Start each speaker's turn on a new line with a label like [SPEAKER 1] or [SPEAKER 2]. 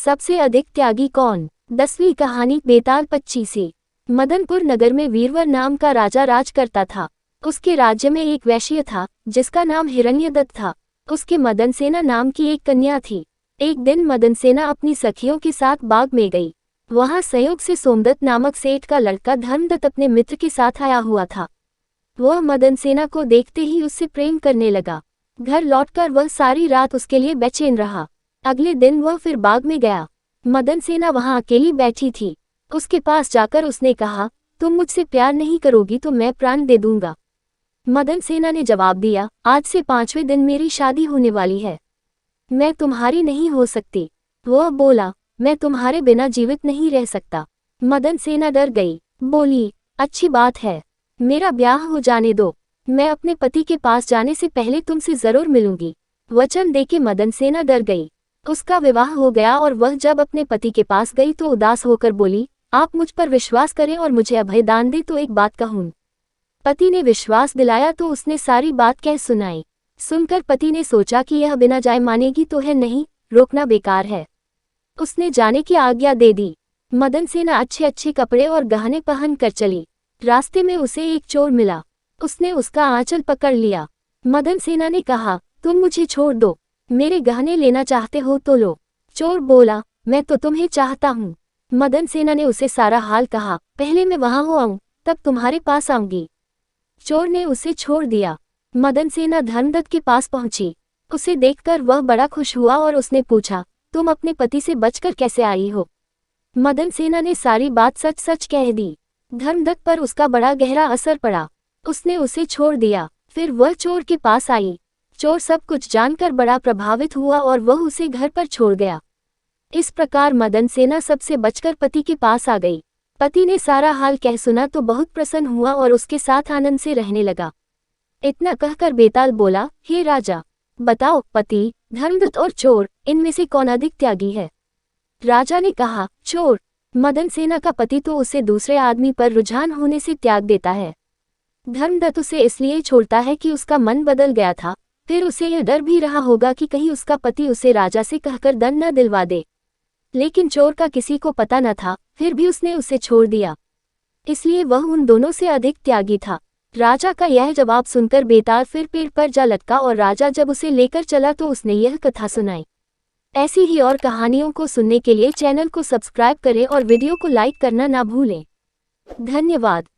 [SPEAKER 1] सबसे अधिक त्यागी कौन? 10वीं कहानी बेताल पच्ची से। मदनपुर नगर में वीरवर नाम का राजा राज करता था। उसके राज्य में एक वैश्य था जिसका नाम हिरण्यदत्त था। उसके मदनसेना नाम की एक कन्या थी। एक दिन मदनसेना अपनी सखियों के साथ बाग में गई। वहां संयोग से सोमदत्त नामक सेठ का लड़का धर्मदत्त अपने मित्र के साथ आया हुआ था। वह मदनसेना को देखते ही उससे प्रेम करने लगा। घर लौटकर वह सारी रात उसके लिए बेचैन रहा। अगले दिन वह फिर बाग में गया। मदनसेना वहां अकेली बैठी थी। उसके पास जाकर उसने कहा, तुम मुझसे प्यार नहीं करोगी तो मैं प्राण दे दूंगा। मदनसेना ने जवाब दिया, आज से 5वें दिन मेरी शादी होने वाली है, मैं तुम्हारी नहीं हो सकती। वह बोला, मैं तुम्हारे बिना जीवित नहीं रह सकता। मदनसेना डर गई, बोली, अच्छी बात है, मेरा ब्याह हो जाने दो, मैं अपने पति के पास जाने से पहले तुमसे जरूर मिलूंगी। वचन देके मदनसेना डर गई। उसका विवाह हो गया और वह जब अपने पति के पास गई तो उदास होकर बोली, आप मुझ पर विश्वास करें और मुझे अभय दान दे तो एक बात कहूं। पति ने विश्वास दिलाया तो उसने सारी बात कह सुनाई। सुनकर पति ने सोचा कि यह बिना जाए मानेगी तो है नहीं, रोकना बेकार है। उसने जाने की आज्ञा दे दी। मदनसेना अच्छे अच्छे कपड़े और गहने पहन कर चली। रास्ते में उसे एक चोर मिला। उसने उसका आंचल पकड़ लिया। मदनसेना ने कहा, तुम मुझे छोड़ दो, मेरे गहने लेना चाहते हो तो लो। चोर बोला, मैं तो तुम्हें चाहता हूँ। मदनसेना ने उसे सारा हाल कहा, पहले मैं वहां हो आऊं, तब तुम्हारे पास आऊंगी। चोर ने उसे छोड़ दिया। मदनसेना धर्मदत्त के पास पहुंची। उसे देखकर वह बड़ा खुश हुआ और उसने पूछा, तुम अपने पति से बचकर कैसे आई हो? मदनसेना ने सारी बात सच सच कह दी। धर्मदत्त पर उसका बड़ा गहरा असर पड़ा। उसने उसे छोड़ दिया। फिर वह चोर के पास आई। चोर सब कुछ जानकर बड़ा प्रभावित हुआ और वह उसे घर पर छोड़ गया। इस प्रकार मदनसेना सबसे बचकर पति के पास आ गई। पति ने सारा हाल कह सुना तो बहुत प्रसन्न हुआ और उसके साथ आनंद से रहने लगा। इतना कहकर बेताल बोला, हे राजा, बताओ पति, धर्मदत्त और चोर, इनमें से कौन अधिक त्यागी है? राजा ने कहा, चोर। मदनसेना का पति तो उसे दूसरे आदमी पर रुझान होने से त्याग देता है। धर्मदत्त उसे इसलिए छोड़ता है कि उसका मन बदल गया था। फिर उसे यह डर भी रहा होगा कि कहीं उसका पति उसे राजा से कहकर दंड न दिलवा दे। लेकिन चोर का किसी को पता न था, फिर भी उसने उसे छोड़ दिया। इसलिए वह उन दोनों से अधिक त्यागी था। राजा का यह जवाब सुनकर बेताल फिर पेड़ पर जा लटका और राजा जब उसे लेकर चला तो उसने यह कथा सुनाई। ऐसी ही और कहानियों को सुनने के लिए चैनल को सब्सक्राइब करें और वीडियो को लाइक करना ना भूलें। धन्यवाद।